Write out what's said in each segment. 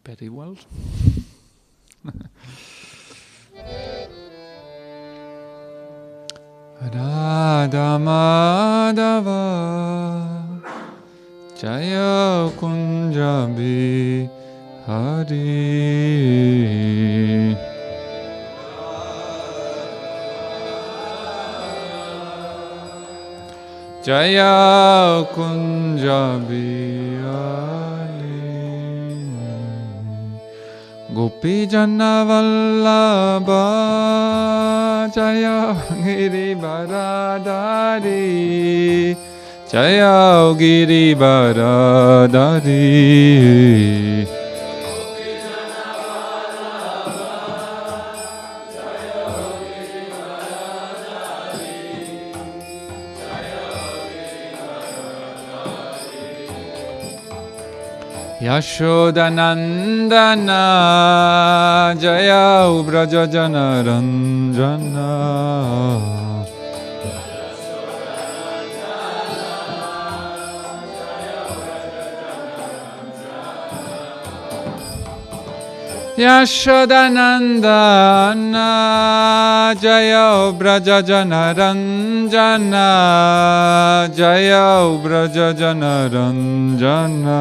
very well. Radha Madhava Jaya Kunjabi Hari Jaya Kunjabi Hari Gopi Jana Vallabha Jaya Giri Baradari Jaya Giri Baradari Yashodanandana Jaya Ubraja Jana Ranjana Yashodanandana Jaya Ubraja Jana Ranjana Jaya Ubraja Jana Ranjana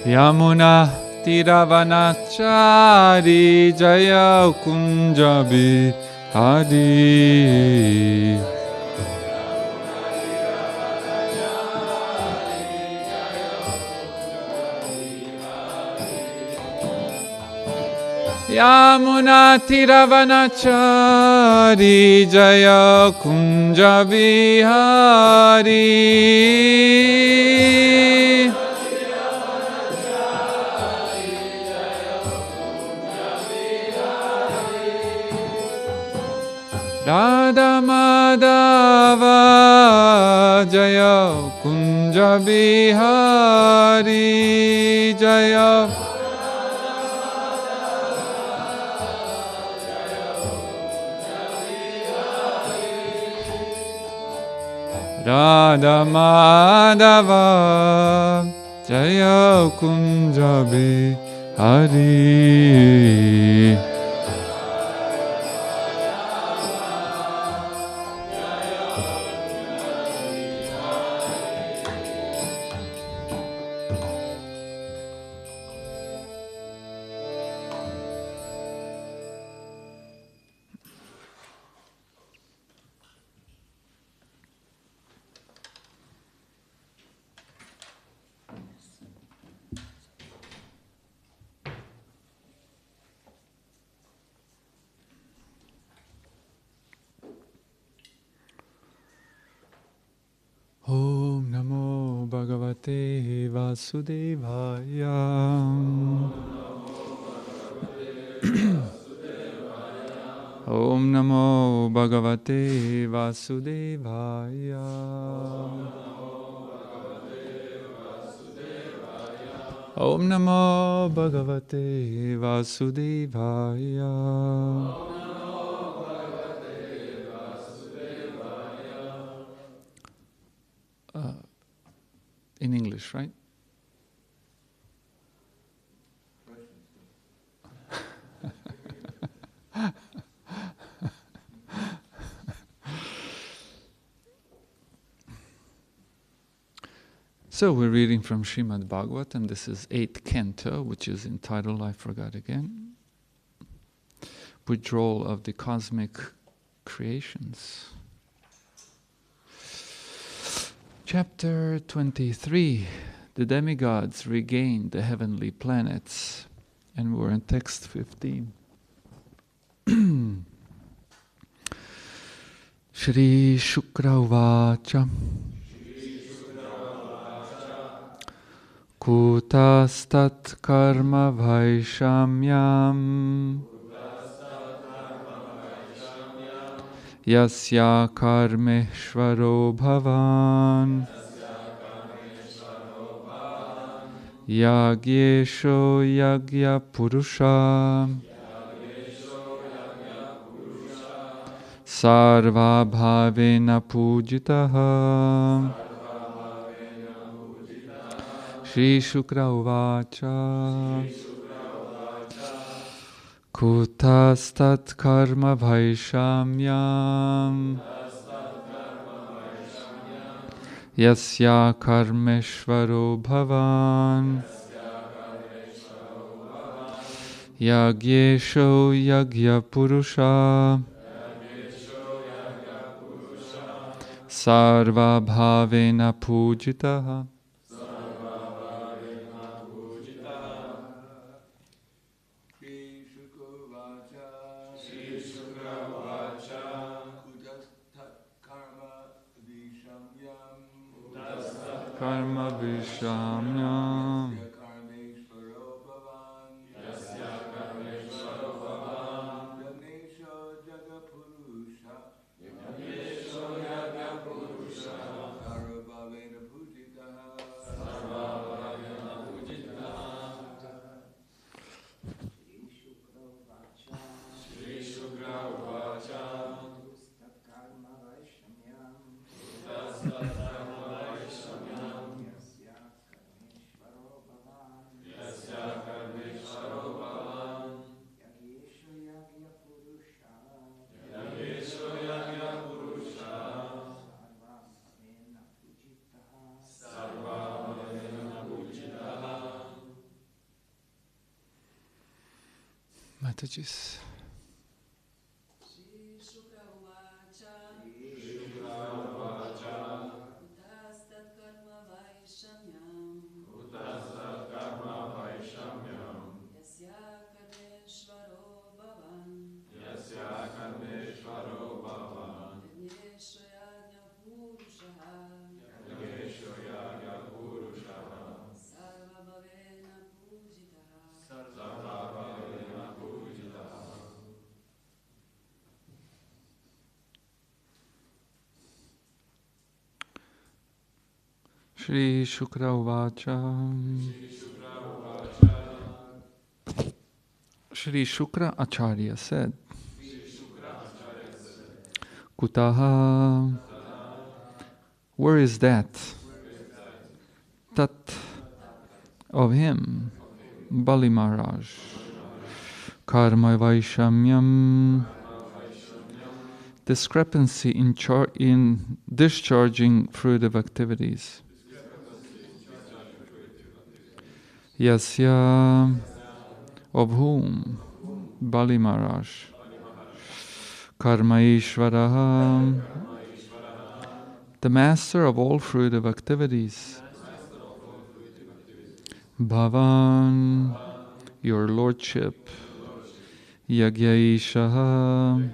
Yamuna Tiravanachari Jaya Kunjabi Hari Yamuna Tiravanachari Jaya Kunjabi Hari Radha Madhava Jaya Kunjabi Hari Jaya Radha Madhava Jaya Kunjabi Hari Om Namo Bhagavate Vasudevaya Om Namo Bhagavate Vasudevaya Om Namo Bhagavate Vasudevaya in English, right? So we're reading from Srimad Bhagavatam. This is 8th canto, which is entitled, I forgot again, Withdrawal of the Cosmic Creations. Chapter 23, the demigods regained the heavenly planets, and we're in text 15. Shri Shukra Vacha Kutastat Karma Vaishamyam Yasya Karmeshvaro Bhavan Yagyesho yagya purusha sarva bhavena pujitaha. Shri Shukra uvacha kutastat karma vaishamyam yasya karmeshvaro bhavan yagyesho yagya purusha sarva bhavena pujitaha. Karma vishamyam Matajis. Shri Shukra uvacha. Shri Shukra Acharya said, Kutaha, where is that? Tat, of him, Bali Maharaj. Karma Vaishamyam, discrepancy in discharging fruitive activities. Yasya, of whom? Bali Maharaj. Karma Ishvaraha, the master of all fruitive activities. Bhavan, your lordship. Yagyaishaha,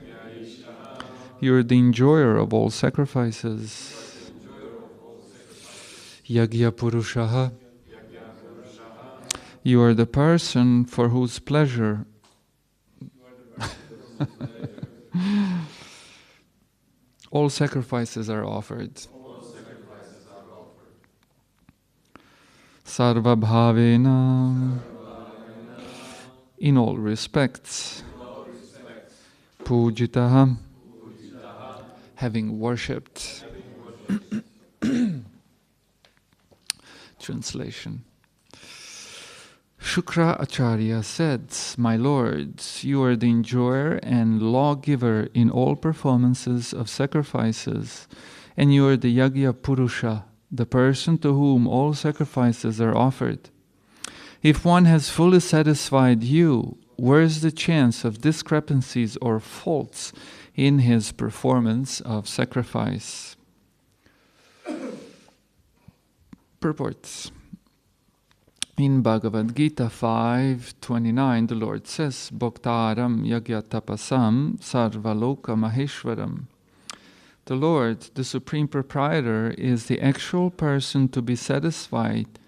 you're the enjoyer of all sacrifices. Yagya Purushaha, you are the person for whose pleasure all sacrifices are offered. Sarva bhavena, in all respects. Pujitaha, having worshipped. Translation. Shukra Acharya said, my lords, you are the enjoyer and lawgiver in all performances of sacrifices, and you are the Yagya Purusha, the person to whom all sacrifices are offered. If one has fully satisfied you, where is the chance of discrepancies or faults in his performance of sacrifice? Purports. In Bhagavad Gita 5:29, the Lord says, Bhoktaram yagya tapasam sarvaloka maheshwaram. The Lord, the Supreme Proprietor, is the actual person to be satisfied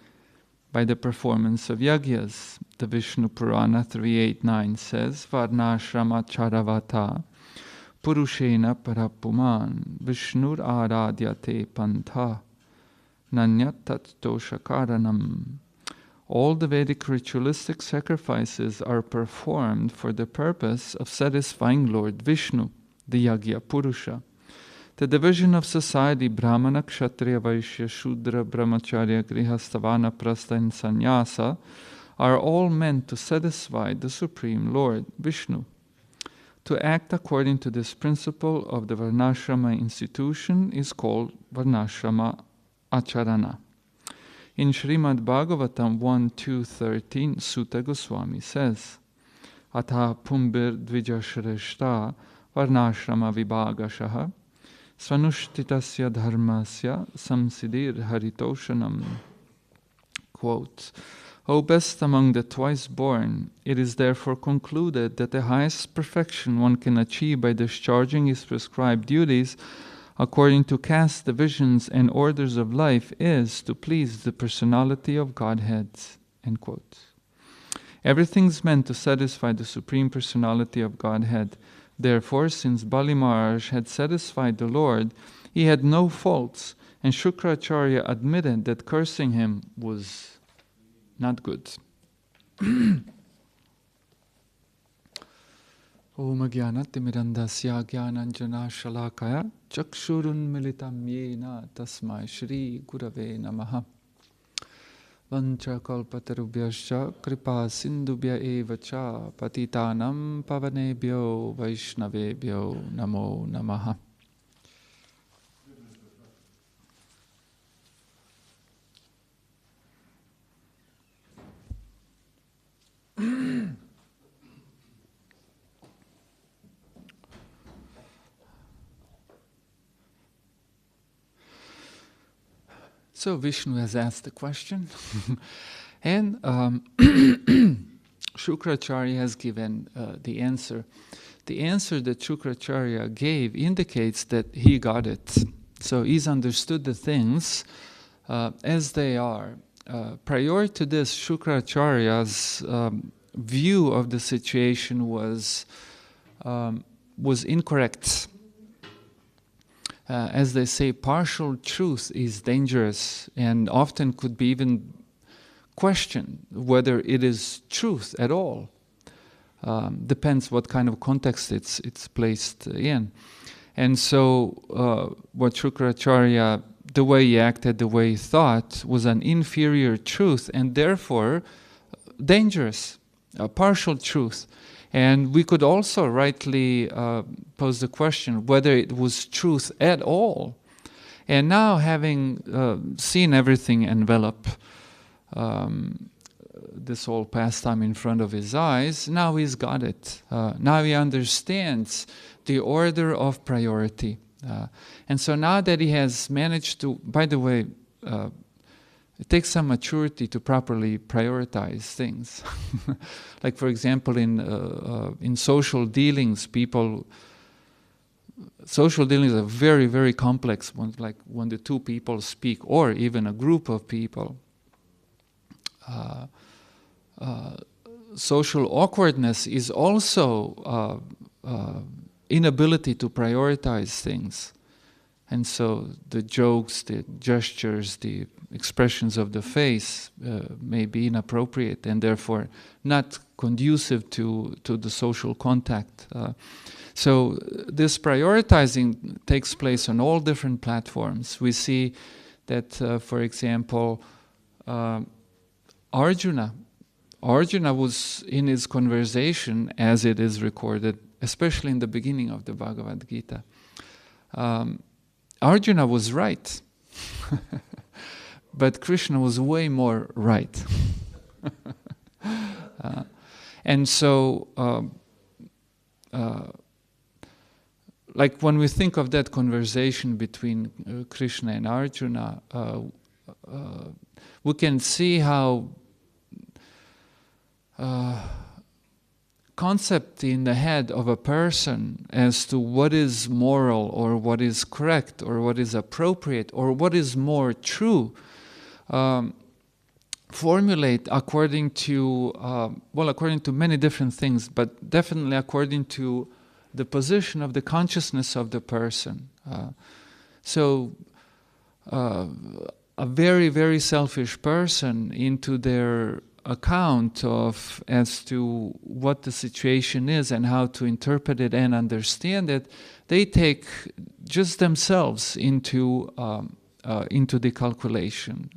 by the performance of yagyas. The Vishnu Purana 3.8.9 says, Varnashrama charavata purushena parapuman vishnur aradyate pantha nanyat tat dosha karanam. All the Vedic ritualistic sacrifices are performed for the purpose of satisfying Lord Vishnu, the Yagya Purusha. The division of society, Brahmana, Kshatriya, Vaishya, Shudra, Brahmacharya, Grihastha, Vanaprastha, and Sannyasa, are all meant to satisfy the Supreme Lord, Vishnu. To act according to this principle of the Varnashrama institution is called Varnashrama Acharana. In Srimad Bhagavatam 1.2.13, Sutta Goswami says, Atha pumbir dvijashreshta varnashrama vibhagashaha svanushthitasya dharmasya samsidir haritoshanam. Quote, O best among the twice born, it is therefore concluded that the highest perfection one can achieve by discharging his prescribed duties according to caste divisions and orders of life is to please the personality of Godhead. End quote. Everything's meant to satisfy the Supreme Personality of Godhead. Therefore, since Bali Maharaj had satisfied the Lord, he had no faults, and Shukracharya admitted that cursing him was not good. Om Jnanatimirandasya Jnananjana Shalakaya Chakshurun Militam Yena Tasmai Shri Gurave Namaha. Vancha Kalpatarubhyascha Kripa Sindubhya Evacha Patitanam Pavanebhyo Vaishnavebhyo Namo Namaha. So Vishnu has asked the question, and Shukracharya has given the answer. The answer that Shukracharya gave indicates that he got it. So he's understood the things as they are. Prior to this, Shukracharya's view of the situation was incorrect. As they say, partial truth is dangerous and often could be even questioned whether it is truth at all. Depends what kind of context it's placed in. And so what Shukracharya, the way he acted, the way he thought, was an inferior truth and therefore dangerous, a partial truth. And we could also rightly pose the question whether it was truth at all. And now, having seen everything envelop this whole pastime in front of his eyes, now he's got it. Now he understands the order of priority. And so now that he has managed to, by the way, it takes some maturity to properly prioritize things. Like, for example, in social dealings, social dealings are very, very complex. Like when the two people speak, or even a group of people. Social awkwardness is also inability to prioritize things. And so the jokes, the gestures, the expressions of the face may be inappropriate and therefore not conducive to the social contact. So this prioritizing takes place on all different platforms. We see that, for example, Arjuna was in his conversation, as it is recorded, especially in the beginning of the Bhagavad Gita. Arjuna was right, but Krishna was way more right. And so, like when we think of that conversation between Krishna and Arjuna, we can see how concept in the head of a person as to what is moral or what is correct or what is appropriate or what is more true formulate according to many different things, but definitely according to the position of the consciousness of the person. So a very, very selfish person into their account of as to what the situation is and how to interpret it and understand it, they take just themselves into the calculation.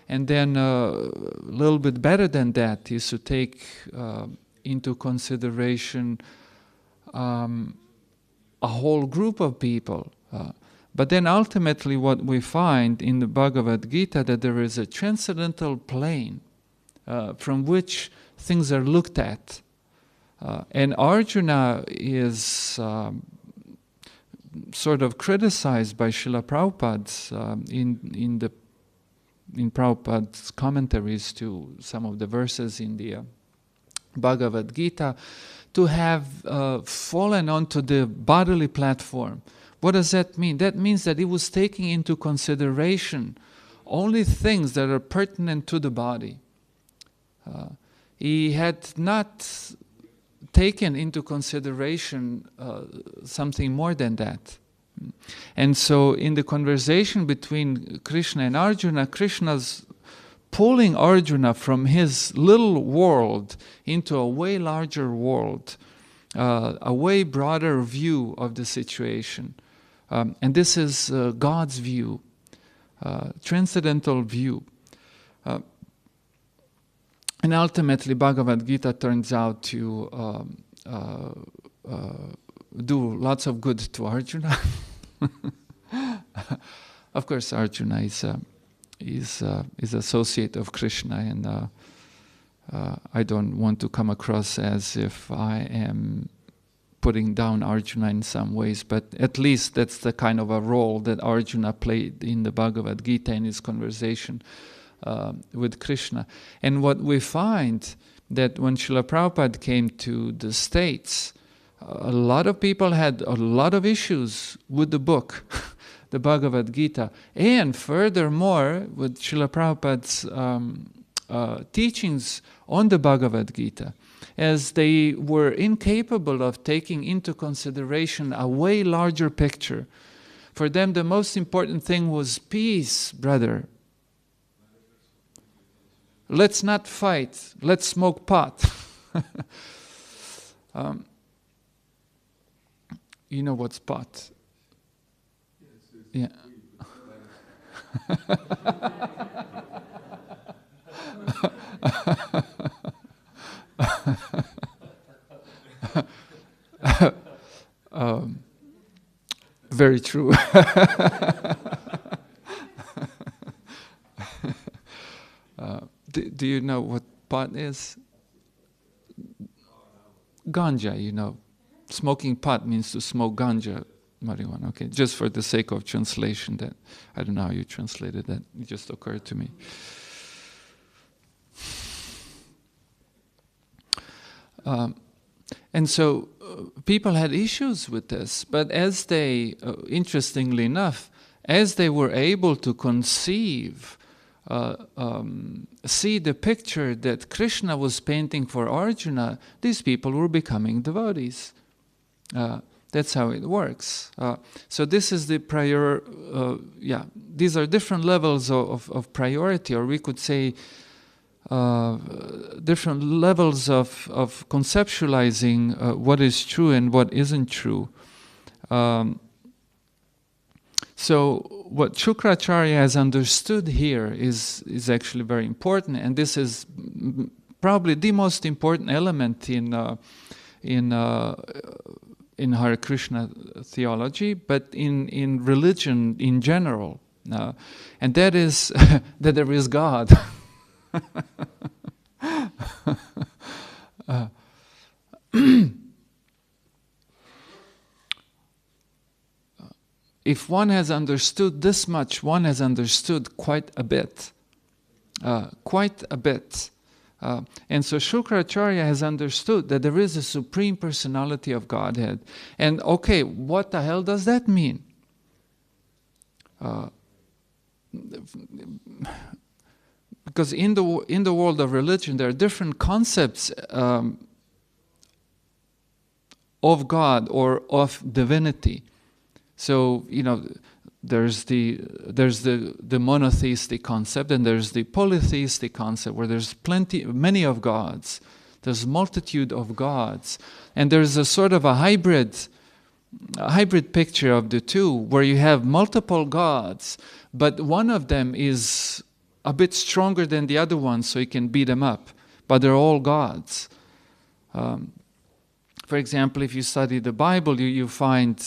And then a little bit better than that is to take into consideration a whole group of people. But then ultimately what we find in the Bhagavad Gita, that there is a transcendental plane from which things are looked at. And Arjuna is sort of criticized by Srila Prabhupada in Prabhupada's commentaries to some of the verses in the Bhagavad Gita, to have fallen onto the bodily platform. What does that mean? That means that he was taking into consideration only things that are pertinent to the body. He had not taken into consideration something more than that. And so in the conversation between Krishna and Arjuna, Krishna's pulling Arjuna from his little world into a way larger world, a way broader view of the situation. And this is God's view, transcendental view. And ultimately, Bhagavad Gita turns out to do lots of good to Arjuna. Of course, Arjuna is associate of Krishna, and I don't want to come across as if I am putting down Arjuna in some ways, but at least that's the kind of a role that Arjuna played in the Bhagavad Gita in his conversation with Krishna. And what we find that when Srila Prabhupada came to the States, a lot of people had a lot of issues with the book, the Bhagavad Gita. And furthermore, with Srila Prabhupada's teachings on the Bhagavad Gita, as they were incapable of taking into consideration a way larger picture. For them, the most important thing was peace, brother. Let's not fight. Let's smoke pot. You know what's pot? Yeah. Very true. Do you know what pot is? Ganja, you know. Smoking pot means to smoke ganja, marijuana. Okay, just for the sake of translation, that I don't know how you translated that. It just occurred to me. And so people had issues with this, but as they, interestingly enough, as they were able to conceive, see the picture that Krishna was painting for Arjuna, these people were becoming devotees. That's how it works. So this is the these are different levels of priority, or we could say different levels of conceptualizing what is true and what isn't true. So what Shukracharya has understood here is actually very important, and this is probably the most important element in Hare Krishna theology, but in religion in general, and that is that there is God. If one has understood this much, one has understood quite a bit. And so Shukracharya has understood that there is a Supreme Personality of Godhead. And okay, what the hell does that mean? Because in the world of religion, there are different concepts of God or of divinity. So, there's the monotheistic concept, and there's the polytheistic concept, where there's many of gods. There's multitude of gods, and there's a sort of a hybrid picture of the two, where you have multiple gods, but one of them is a bit stronger than the other one, so you can beat them up. But they're all gods. For example, if you study the Bible, you find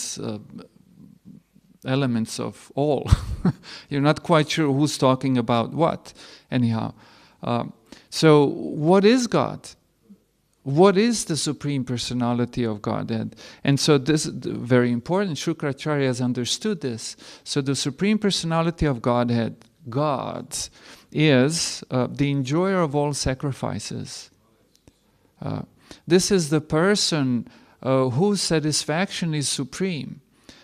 elements of all. You're not quite sure who's talking about what. Anyhow, so what is God? What is the Supreme Personality of Godhead? And so this is very important. Shukracharya has understood this. So the Supreme Personality of Godhead, God, is the enjoyer of all sacrifices. This is the person whose satisfaction is supreme.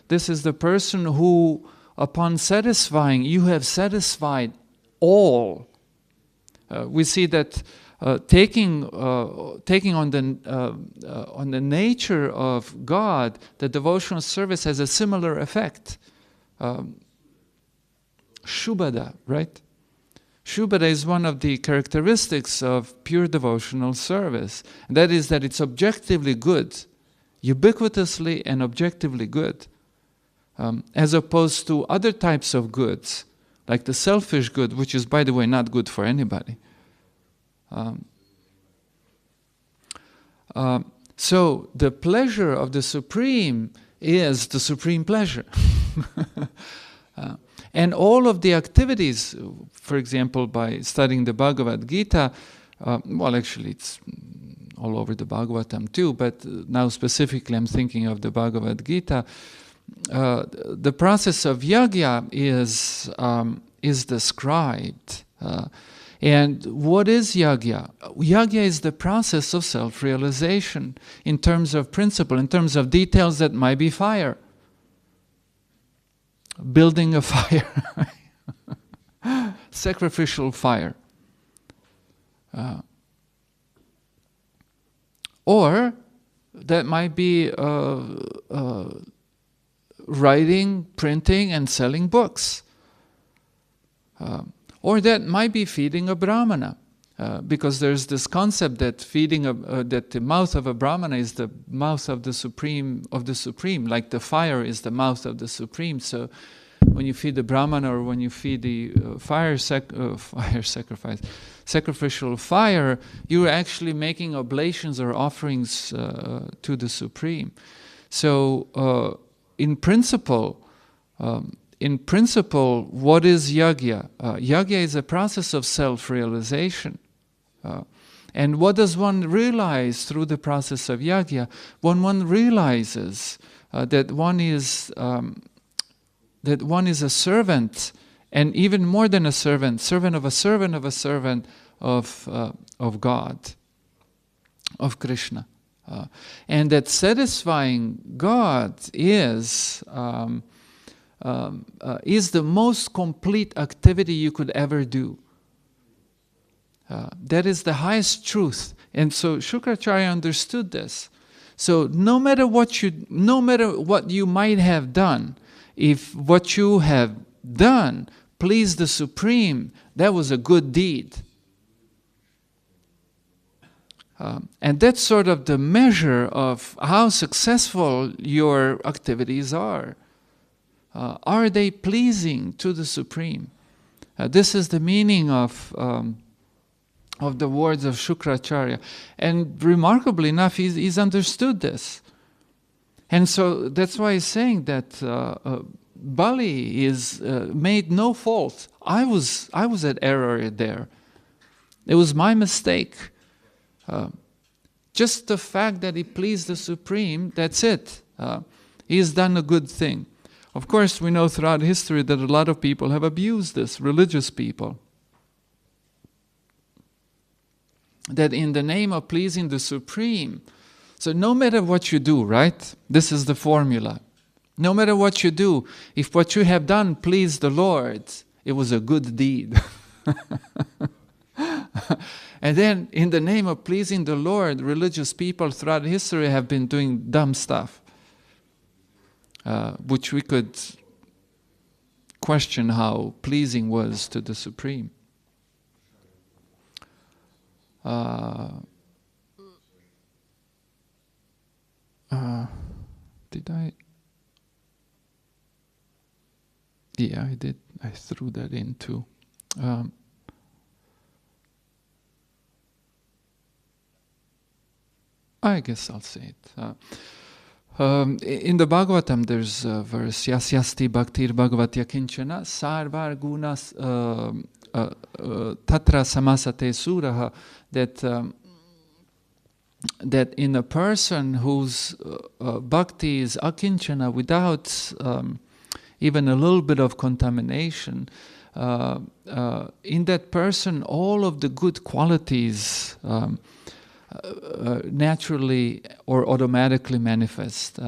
This is the person who, upon satisfying, you have satisfied all. We see that taking on the nature of God, the devotional service has a similar effect. Shubhada, right? Shubhada is one of the characteristics of pure devotional service. And that is that it's objectively good, ubiquitously and objectively good, as opposed to other types of goods, like the selfish good, which is, by the way, not good for anybody. So the pleasure of the Supreme is the supreme pleasure. And all of the activities, for example, by studying the Bhagavad Gita, well, actually it's all over the Bhagavatam too, but now specifically I'm thinking of the Bhagavad Gita. The process of yajna is described. And what is yajna? Yajna is the process of self-realization in terms of principle, in terms of details that might be fire. Building a fire. Sacrificial fire. Or that might be writing, printing, and selling books. Or that might be feeding a brahmana, because there's this concept that that the mouth of a brahmana is the mouth of the supreme, like the fire is the mouth of the Supreme. So when you feed the brahmana, or when you feed the sacrificial fire, you're actually making oblations or offerings to the Supreme. So in principle, what is yajna? Yajna is a process of self-realization. And what does one realize through the process of yajna? When one realizes that one is a servant, and even more than a servant of a servant of a servant of God, of Krishna. And that satisfying God is the most complete activity you could ever do. That is the highest truth. And so Shukracharya understood this. So no matter what you might have done, if what you have done pleased the Supreme, that was a good deed. And that's sort of the measure of how successful your activities are. Are they pleasing to the Supreme? This is the meaning of the words of Shukracharya. And remarkably enough, he's understood this. And so that's why he's saying that Bali is made no fault. I was at error there. It was my mistake. Just the fact that he pleased the Supreme, that's it. He's done a good thing. Of course, we know throughout history that a lot of people have abused this, religious people. That in the name of pleasing the Supreme, so no matter what you do, right? This is the formula. No matter what you do, if what you have done pleased the Lord, it was a good deed. And then, in the name of pleasing the Lord, religious people throughout history have been doing dumb stuff, which we could question how pleasing was to the Supreme. Did I? Yeah, I did. I threw that in too. I guess I'll say it. In the Bhagavatam, there's a verse, Yasyasti bhaktir bhagavatya kinchana sarvar gunas tatra samasate suraha, that in a person whose bhakti is akinchana, without even a little bit of contamination, in that person all of the good qualities naturally or automatically manifest.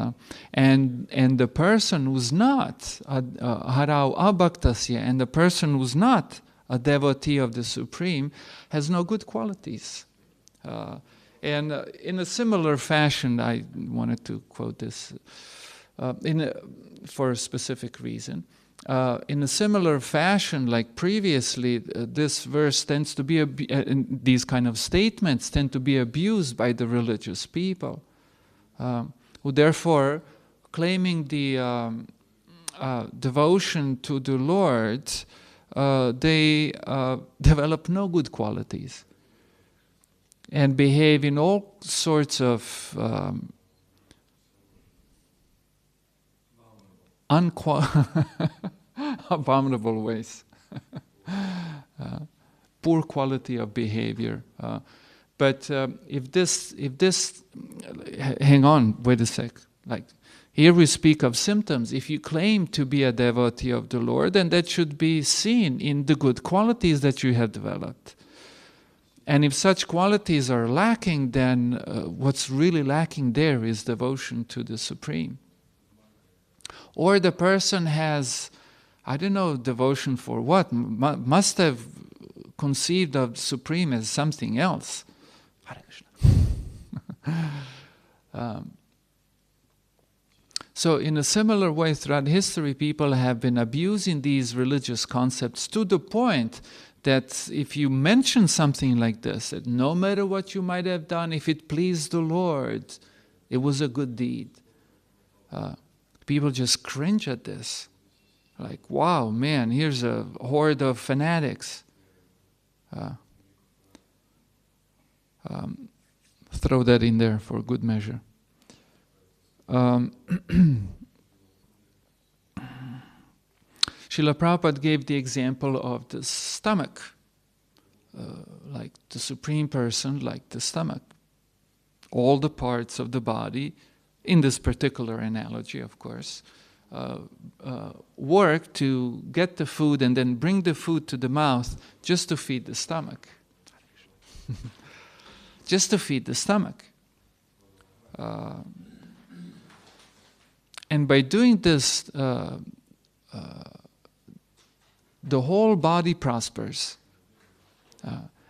And the person who's not harau abhaktasya, and the person who's not a devotee of the Supreme, has no good qualities. And in a similar fashion, I wanted to quote this for a specific reason. In a similar fashion, like previously, this verse tends to be, these kind of statements tend to be abused by the religious people, who therefore, claiming the devotion to the Lord, they develop no good qualities and behave in all sorts of abominable ways, poor quality of behavior. But if this, hang on, wait a sec. Like here we speak of symptoms. If you claim to be a devotee of the Lord, then that should be seen in the good qualities that you have developed. And if such qualities are lacking, then what's really lacking there is devotion to the Supreme. Or the person has, I don't know, devotion for what? Must have conceived of Supreme as something else. Hare Krishna. So in a similar way, throughout history, people have been abusing these religious concepts to the point that if you mention something like this, that no matter what you might have done, if it pleased the Lord, it was a good deed. People just cringe at this. Like, wow, man, here's a horde of fanatics. Throw that in there for good measure. Srila Prabhupada gave the example of the stomach, like the Supreme Person, like the stomach. All the parts of the body, in this particular analogy, of course, work to get the food and then bring the food to the mouth just to feed the stomach. Just to feed the stomach. And by doing this, the whole body prospers.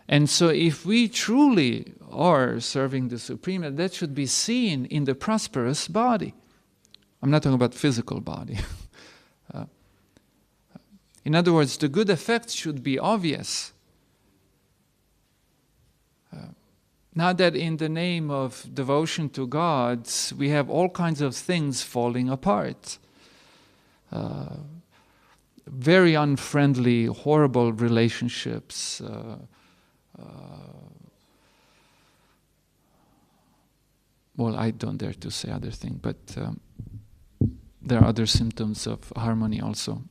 And so if we truly are serving the Supreme, that should be seen in the prosperous body. I'm not talking about physical body. In other words, the good effects should be obvious. Not that in the name of devotion to God, we have all kinds of things falling apart. Very unfriendly, horrible relationships. Well, I don't dare to say other things, but there are other symptoms of harmony also.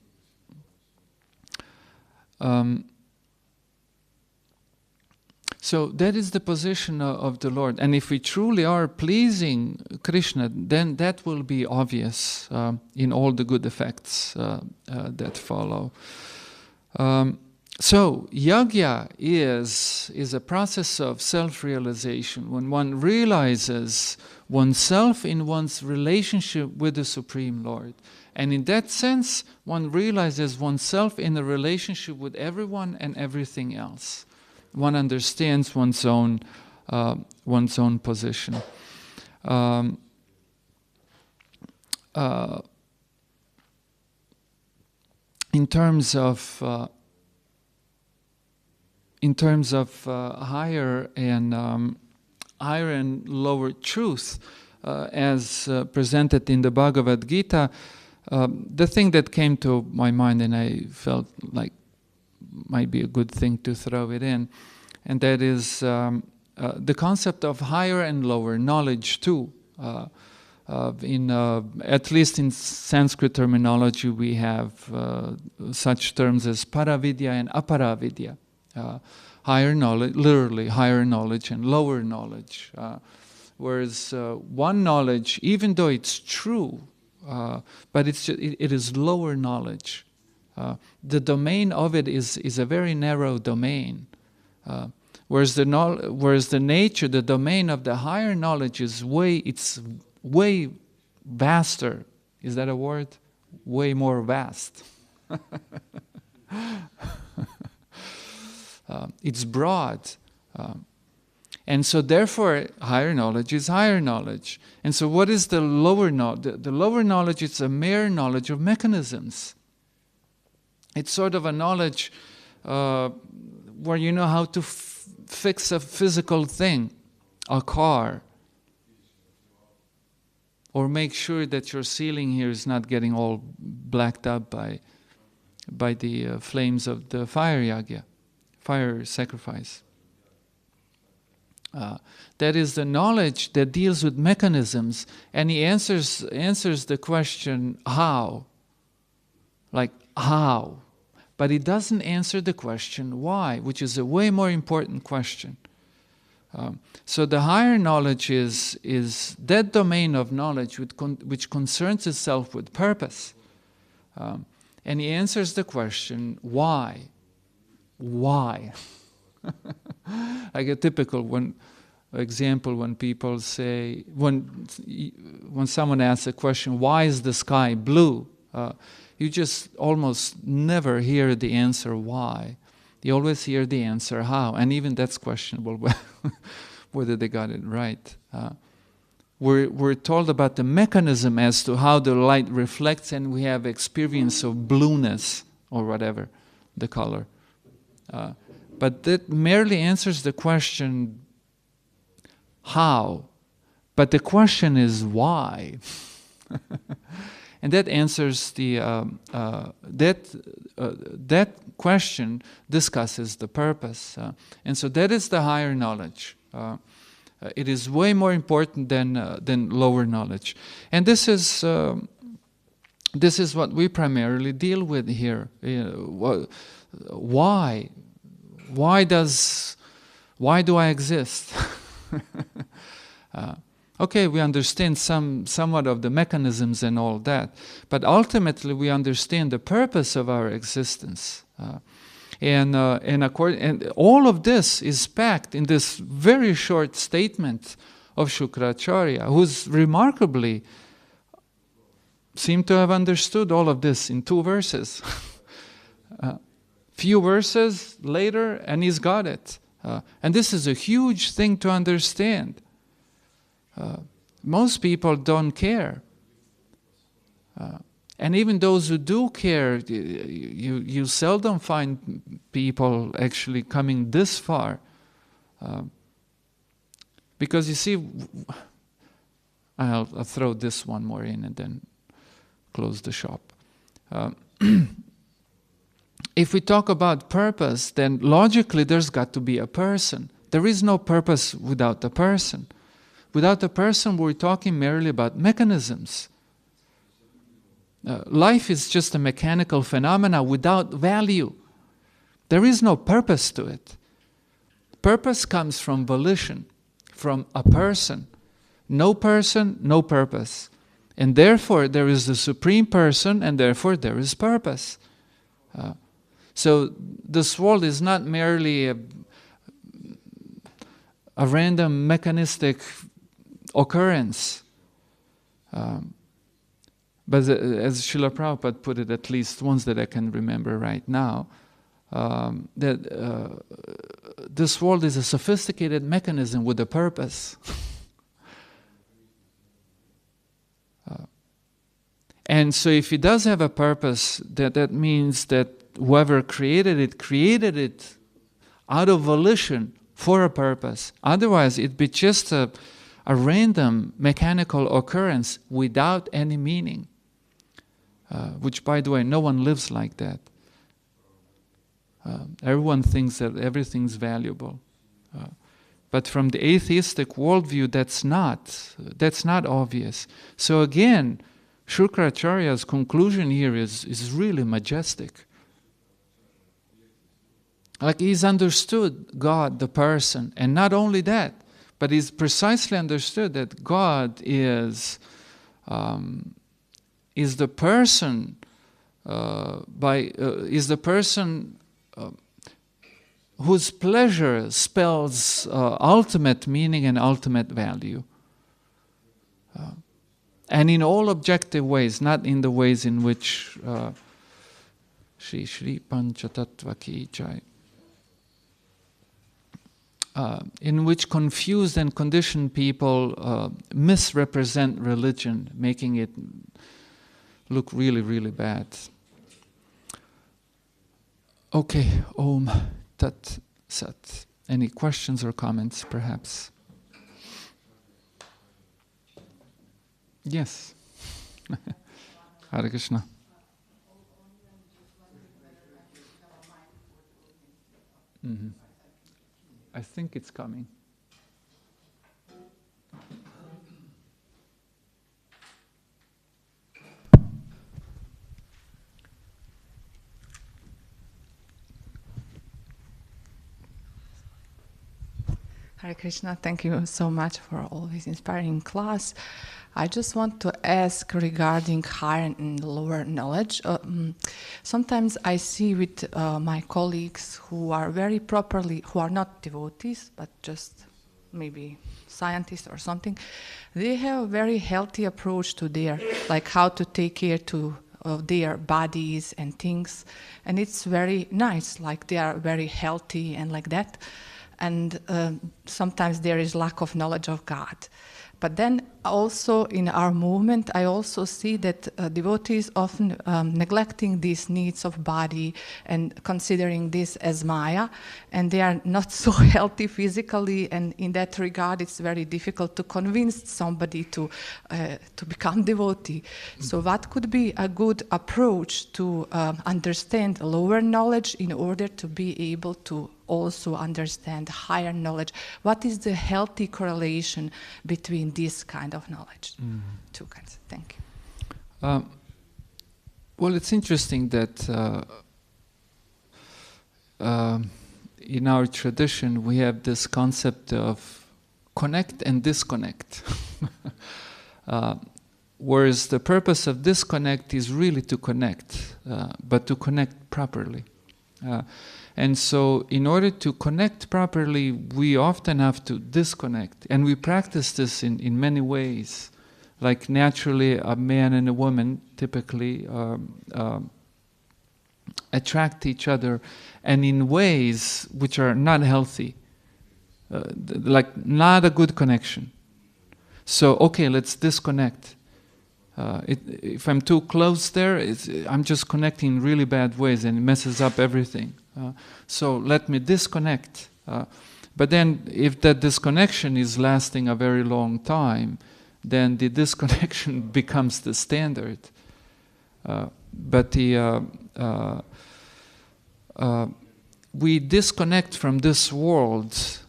So that is the position of the Lord. And if we truly are pleasing Krishna, then that will be obvious in all the good effects that follow. So yajna is a process of self-realization. When one realizes oneself in one's relationship with the Supreme Lord. And in that sense, one realizes oneself in a relationship with everyone and everything else. One understands one's own position. in terms of higher and lower truth, as presented in the Bhagavad Gita, the thing that came to my mind, and I felt like might be a good thing to throw it in, and that is the concept of higher and lower knowledge too. At least in Sanskrit terminology, we have such terms as paravidya and aparavidya. Higher knowledge, literally higher knowledge and lower knowledge. Whereas one knowledge, even though it's true, but it is lower knowledge. The domain of it is a very narrow domain. Whereas the nature, the domain of the higher knowledge is way vaster. Is that a word? Way more vast. It's broad. And so therefore, higher knowledge is higher knowledge. And so what is the lower knowledge? The lower knowledge is a mere knowledge of mechanisms. It's sort of a knowledge where you know how to fix a physical thing, a car, or make sure that your ceiling here is not getting all blacked up by the flames of the fire yagya, fire sacrifice. That is the knowledge that deals with mechanisms, and he answers the question how, like how, but he doesn't answer the question why, which is a way more important question. So the higher knowledge is that domain of knowledge which concerns itself with purpose, and he answers the question why. Like a typical example when people say, when someone asks a question, why is the sky blue? You just almost never hear the answer why. You always hear the answer how, and even that's questionable whether they got it right. We're told about the mechanism as to how the light reflects, and we have experience of blueness or whatever the color. But that merely answers the question how, but the question is why. And that answers that question discusses the purpose, and so that is the higher knowledge. It is way more important than lower knowledge, and this is what we primarily deal with here. Why do I exist? Okay, we understand somewhat of the mechanisms and all that, but ultimately we understand the purpose of our existence. And all of this is packed in this very short statement of Shukracharya, who's remarkably seemed to have understood all of this in 2 verses. Few verses later, and he's got it. And this is a huge thing to understand. Most people don't care. And even those who do care, you seldom find people actually coming this far. Because you see, I'll throw this one more in and then close the shop. If we talk about purpose, then logically there's got to be a person. There is no purpose without a person. Without a person, we're talking merely about mechanisms. Life is just a mechanical phenomena without value. There is no purpose to it. Purpose comes from volition, from a person. No person, no purpose. And therefore there is the Supreme Person, and therefore there is purpose. So this world is not merely a random mechanistic occurrence. But as Srila Prabhupada put it, at least once that I can remember right now, that this world is a sophisticated mechanism with a purpose. And so if it does have a purpose, that means that whoever created it out of volition for a purpose. Otherwise, it'd be just a random mechanical occurrence without any meaning. Which, by the way, no one lives like that. Everyone thinks that everything's valuable. But from the atheistic worldview, that's not obvious. So again, Shukracharya's conclusion here is really majestic. Like he's understood God, the person, and not only that, but he's precisely understood that God is the person whose pleasure spells ultimate meaning and ultimate value. And in all objective ways, not in the ways in which Shri Panchatattva ki jai, in which confused and conditioned people misrepresent religion, making it look really, really bad. Okay, Om Tat Sat. Any questions or comments, perhaps? Yes. Hare Krishna. Mm-hmm. I think it's coming. Hare Krishna, thank you so much for all this inspiring class. I just want to ask regarding higher and lower knowledge. Sometimes I see with my colleagues who are who are not devotees, but just maybe scientists or something, they have a very healthy approach to like how to take care of their bodies and things. And it's very nice, like they are very healthy and like that. And sometimes there is lack of knowledge of God. But then also in our movement, I also see that devotees often neglecting these needs of body and considering this as Maya, and they are not so healthy physically, and in that regard it's very difficult to convince somebody to become devotee. So what could be a good approach to understand lower knowledge in order to be able to also understand higher knowledge? What is the healthy correlation between this kind of knowledge? Two kinds. Thank you. Well, it's interesting that in our tradition we have this concept of connect and disconnect. Whereas the purpose of disconnect is really to connect, but to connect properly. And so in order to connect properly, we often have to disconnect. And we practice this in many ways. Like naturally, a man and a woman typically attract each other, and in ways which are not healthy, like not a good connection. So, okay, let's disconnect. If I'm too close there, I'm just connecting in really bad ways and it messes up everything. So let me disconnect. But then if that disconnection is lasting a very long time, then the disconnection becomes the standard. But we disconnect from this world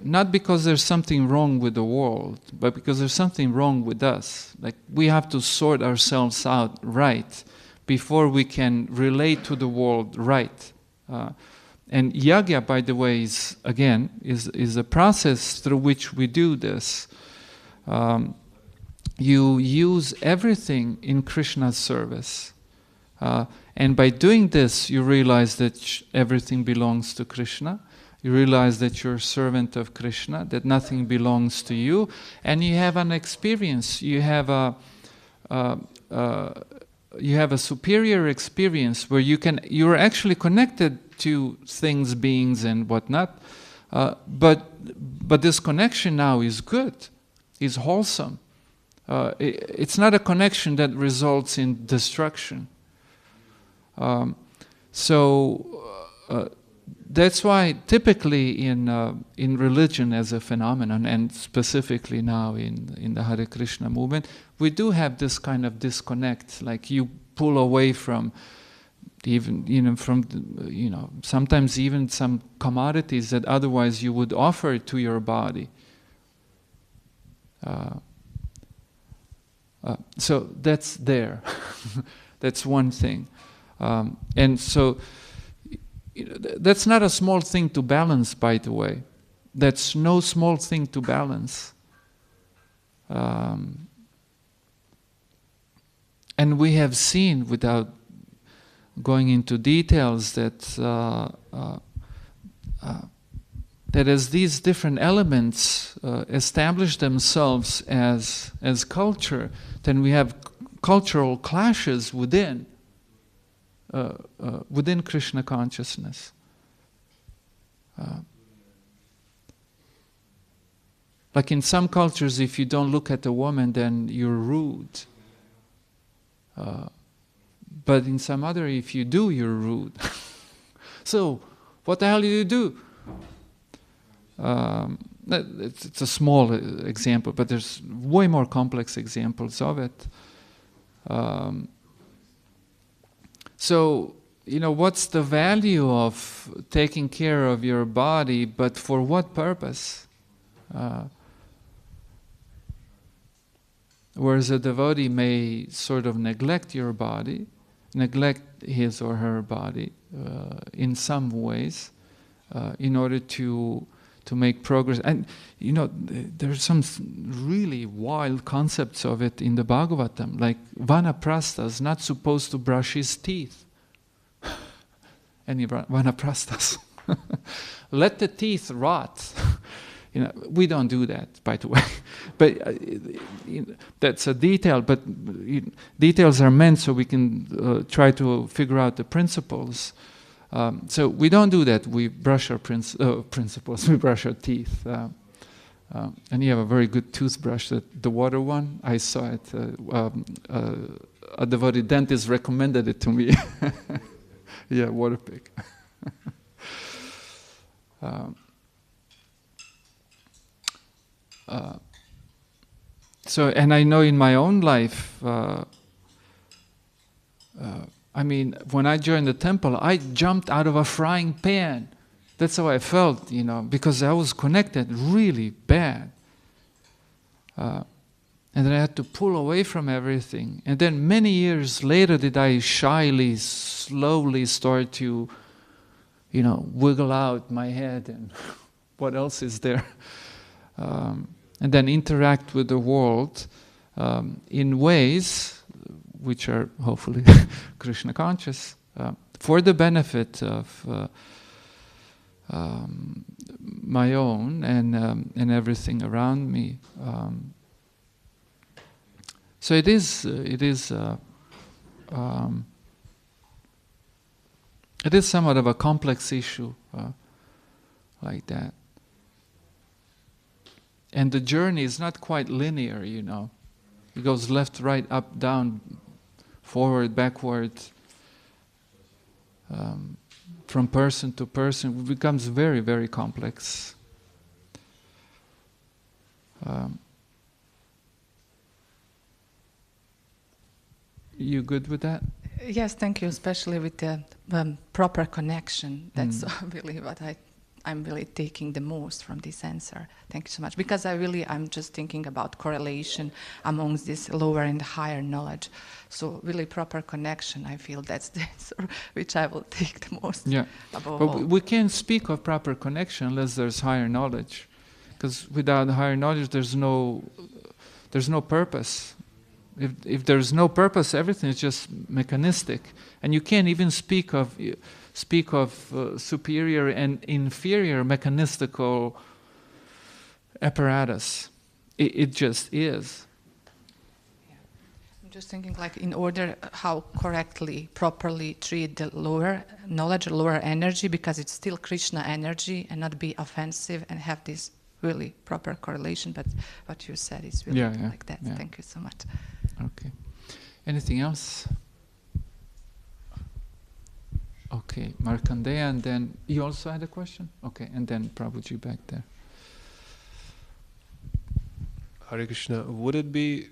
not because there's something wrong with the world, but because there's something wrong with us. Like we have to sort ourselves out right before we can relate to the world right. And yagya, by the way, is a process through which we do this. You use everything in Krishna's service. And by doing this, you realize that everything belongs to Krishna. You realize that you're a servant of Krishna, that nothing belongs to you, and you have an experience. You have a superior experience where you're actually connected to things, beings, and whatnot. But this connection now is good, is wholesome. It's not a connection that results in destruction. That's why typically in religion as a phenomenon, and specifically now in the Hare Krishna movement, we do have this kind of disconnect. Like you pull away from sometimes even some commodities that otherwise you would offer to your body. So that's there. That's one thing. And so that's not a small thing to balance, by the way. That's no small thing to balance. And we have seen, without going into details, that that as these different elements establish themselves as culture, then we have cultural clashes within Krishna consciousness. Like in some cultures, if you don't look at a woman, then you're rude. But in some other, if you do, you're rude. So, what the hell do you do? It's a small example, but there's way more complex examples of it. So, what's the value of taking care of your body, but for what purpose? Whereas a devotee may sort of neglect your body, neglect his or her body in some ways in order to make progress. And there's some really wild concepts of it in the Bhagavatam, like Vanaprastha is not supposed to brush his teeth. Any Vanaprasthas. Let the teeth rot. We don't do that, by the way. But that's a detail. But details are meant so we can try to figure out the principles. So we don't do that. We brush our principles. We brush our teeth. And you have a very good toothbrush, the water one. I saw it. A devotee dentist recommended it to me. Yeah, water pick. So, and I know in my own life, when I joined the temple, I jumped out of a frying pan. That's how I felt, because I was connected really bad. And then I had to pull away from everything. And then many years later did I shyly, slowly start to, wiggle out my head and what else is there? And then interact with the world in ways which are hopefully Krishna conscious, for the benefit of my own and everything around me. So it is somewhat of a complex issue like that. And the journey is not quite linear, It goes left, right, up, down, forward, backward. From person to person, it becomes very, very complex. You good with that? Yes, thank you, especially with the proper connection. That's really what I'm really taking the most from this answer. Thank you so much. Because I'm just thinking about correlation amongst this lower and higher knowledge. So really proper connection, I feel that's the answer which I will take the most. Yeah, above but all. we can't speak of proper connection unless there's higher knowledge. Because without higher knowledge, there's no purpose. If there's no purpose, everything is just mechanistic. And you can't even speak of superior and inferior mechanistical apparatus. It just is. Yeah. I'm just thinking, like, in order how correctly, properly treat the lower knowledge, lower energy, because it's still Krishna energy, and not be offensive and have this really proper correlation, but what you said is really like that. Yeah. Thank you so much. Okay. Anything else? Okay, Markandeya, and then you also had a question? Okay, and then Prabhuji back there. Hare Krishna, would it be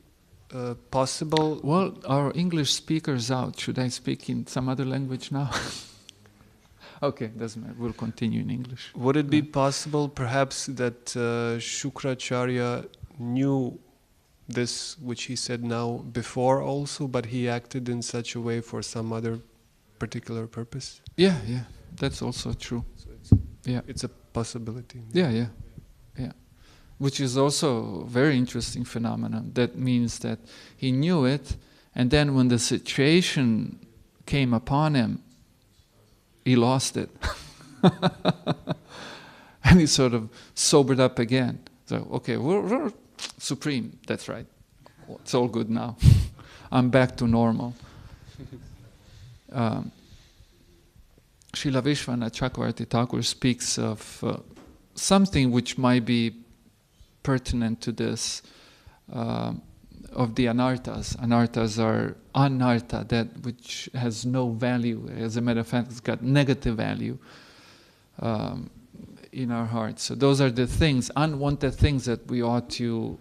possible? Well, our English speaker's out. Should I speak in some other language now? Okay, doesn't matter. We'll continue in English. Would it be possible, perhaps, that Shukracharya knew this, which he said now, before also, but he acted in such a way for some other particular purpose? Yeah, that's also true. So Yeah. it's a possibility. Yeah. Which is also a very interesting phenomenon. That means that he knew it, and then when the situation came upon him, he lost it. And he sort of sobered up again. So, okay, we're supreme, that's right. It's all good now. I'm back to normal. Srila Vishwanath Chakravarti Thakur speaks of something which might be pertinent to this, of the anarthas. Anarthas are anartha, that which has no value. As a matter of fact, it's got negative value in our hearts. So those are the things, unwanted things that we ought to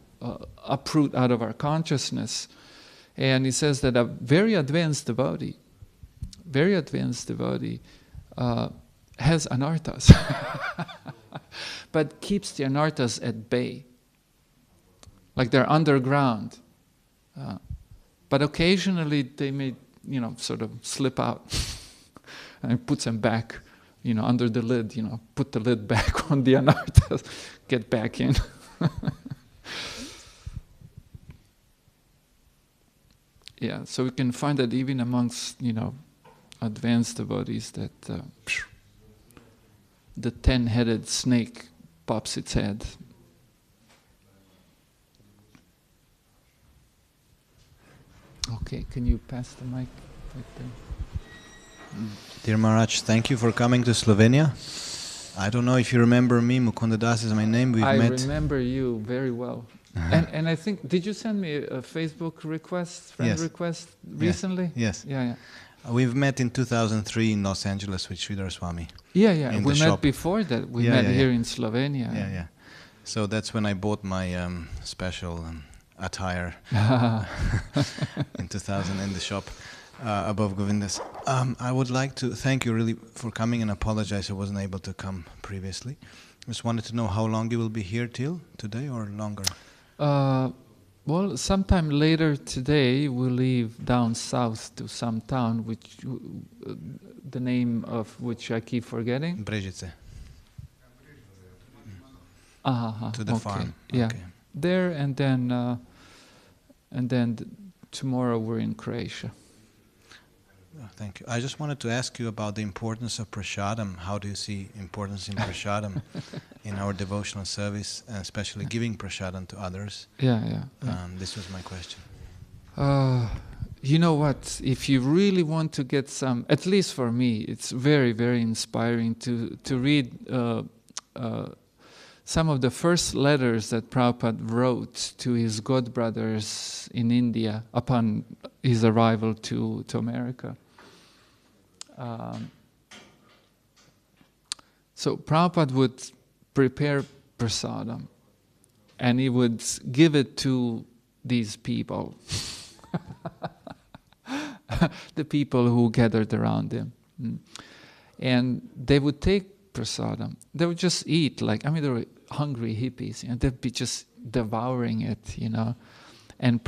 uproot out of our consciousness. And he says that a very advanced devotee has anarthas, but keeps the anarthas at bay. Like they're underground. But occasionally they may, sort of slip out and puts them back, under the lid, put the lid back on the anarthas, get back in. Yeah, so we can find that even amongst, advanced devotees that the 10-headed snake pops its head. Okay, can you pass the mic right there? Dear Maharaj, thank you for coming to Slovenia. I don't know if you remember me, Mukunda Das is my name. I remember you very well. And I think, did you send me a Facebook request, friend request recently? Yes. Yeah. We've met in 2003 in Los Angeles with Sridhar Swami. Yeah. We met before that. We met here in Slovenia. Yeah. So that's when I bought my special attire in 2000 in the shop above Govinda's. I would like to thank you really for coming and apologize I wasn't able to come previously. Just wanted to know how long you will be here till today or longer? Well, sometime later today we'll leave down south to some town which the name of which I keep forgetting. Brežice. To the farm. Yeah. Okay. There and then tomorrow we're in Croatia. Thank you. I just wanted to ask you about the importance of prasadam. How do you see importance in prasadam in our devotional service, and especially giving prasadam to others? Yeah. This was my question. You know what? If you really want to get some, at least for me, it's very, very inspiring to read some of the first letters that Prabhupada wrote to his godbrothers in India upon his arrival to America. So Prabhupada would prepare prasadam and he would give it to these people, the people who gathered around him. And they would take prasadam. They would just eat, they were hungry hippies, and they'd be just devouring it, And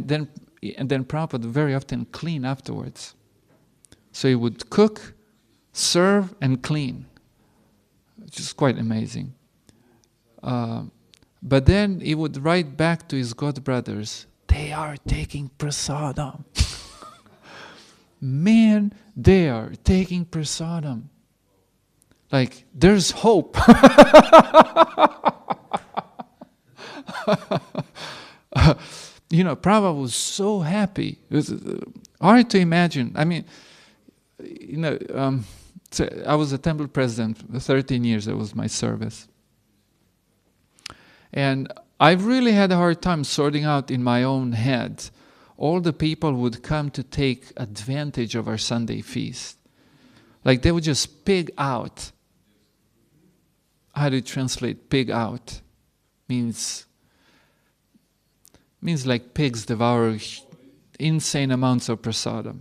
then Prabhupada would very often clean afterwards. So he would cook, serve, and clean, which is quite amazing. But then he would write back to his godbrothers, they are taking prasadam. Man, they are taking prasadam. There's hope. Prabhupada was so happy. It was hard to imagine. So I was a temple president for 13 years. That was my service. And I really had a hard time sorting out in my own head all the people would come to take advantage of our Sunday feast. Like they would just pig out. How do you translate pig out? Means like pigs devour insane amounts of prasadam.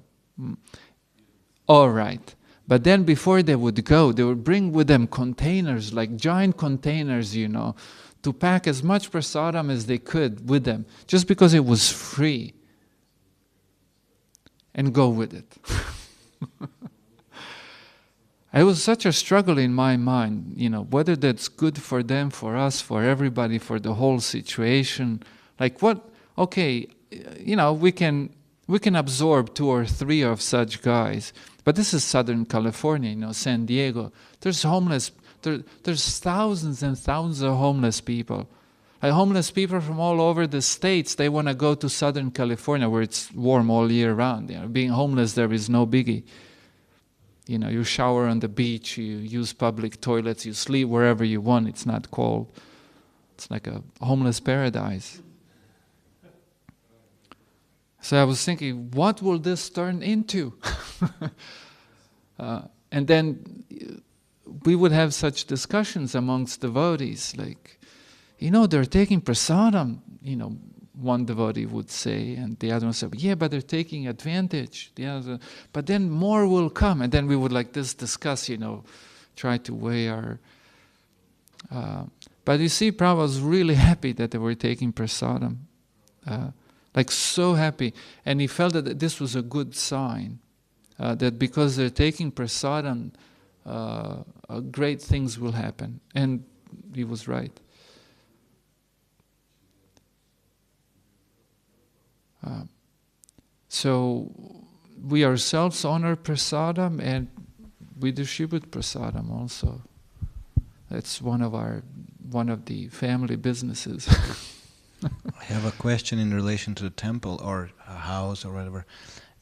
All right. But then before they would go, they would bring with them containers, like giant containers, you know, to pack as much prasadam as they could with them, just because it was free. And go with it. It was such a struggle in my mind, you know, whether that's good for them, for us, for everybody, for the whole situation. Like what, okay, you know, we can absorb 2 or 3 of such guys, but this is Southern California, you know, San Diego. There's thousands and thousands of homeless people. Like homeless people from all over the states, they want to go to Southern California where it's warm all year round. You know, being homeless there is no biggie. You know, you shower on the beach, you use public toilets, you sleep wherever you want. It's not cold. It's like a homeless paradise. So I was thinking, what will this turn into? And then we would have such discussions amongst devotees, like, you know, they're taking prasadam, you know, one devotee would say, and the other one said, yeah, but they're taking advantage. The other, but then more will come, and then we would like this discuss, you know, try to weigh our... but you see, Prabhupada was really happy that they were taking prasadam, like so happy, and he felt that this was a good sign, that because they're taking prasadam, great things will happen, and he was right. So we ourselves honor prasadam and we distribute prasadam also. That's one of the family businesses. I have a question in relation to the temple or a house or whatever.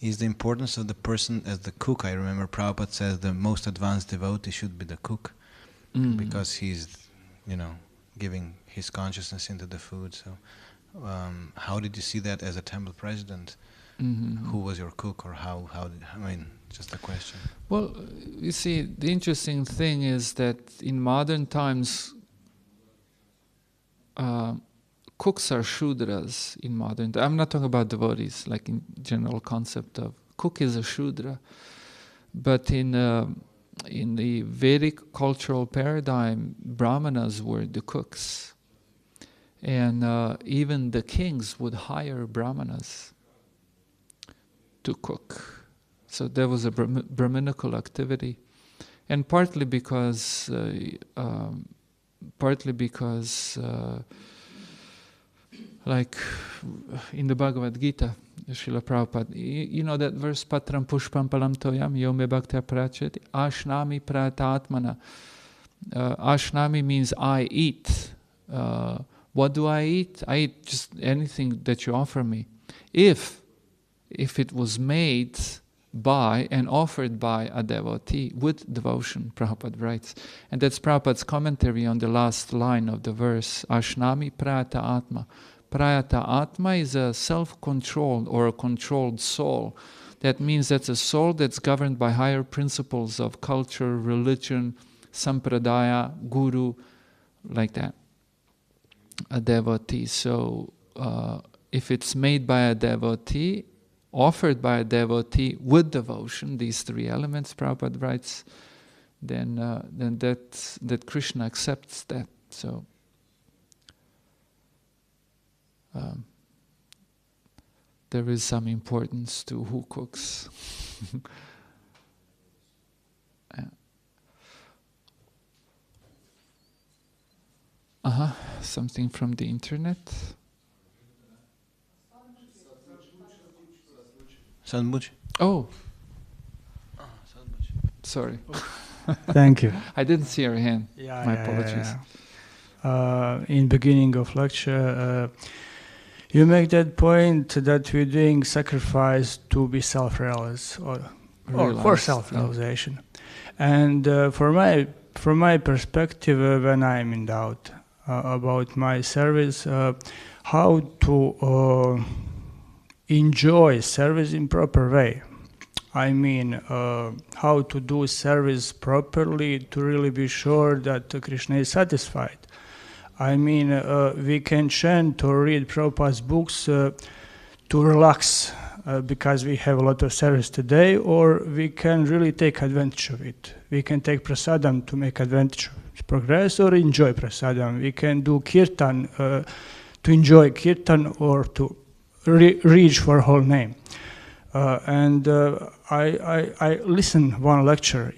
Is the importance of the person as the cook? I remember Prabhupada says the most advanced devotee should be the cook because he's, you know, giving his consciousness into the food. So how did you see that as a temple president? Who was your cook, or how did, I mean, just a question. Well, you see, the interesting thing is that in modern times, cooks are Shudras in modern times. I'm not talking about devotees, like in general concept of cook is a Shudra. But in the Vedic cultural paradigm, Brahmanas were the cooks. And even the kings would hire Brahmanas to cook. So there was a Brahminical activity. And partly because like in the Bhagavad Gita, Srila Prabhupada, you know that verse, Patram pushpam palam toyam yome bhakti pracheti ashnami pratatmana. Ashnami means I eat. What do I eat? I eat just anything that you offer me. If it was made by and offered by a devotee with devotion, Prabhupada writes. And that's Prabhupada's commentary on the last line of the verse, Ashnami prayata atma. Prayata atma is a self-controlled or a controlled soul. That means that's a soul that's governed by higher principles of culture, religion, sampradaya, guru, like that. A devotee. So if it's made by a devotee, offered by a devotee with devotion, these 3 elements, Prabhupada writes, then that Krishna accepts that. So there is some importance to who cooks. Something from the internet. Sadmuch. Oh. Sorry. Thank you. I didn't see your hand. My apologies. In beginning of lecture, you make that point that we're doing sacrifice to be self-realized or for self-realization. And from my perspective, when I'm in doubt, about my service, how to enjoy service in proper way. I mean, how to do service properly to really be sure that Krishna is satisfied. I mean, we can chant or read Prabhupada's books to relax because we have a lot of service today, or we can really take advantage of it. We can take prasadam to make advantage of progress or enjoy prasadam. We can do kirtan to enjoy kirtan or to reach for whole name. I listened one lecture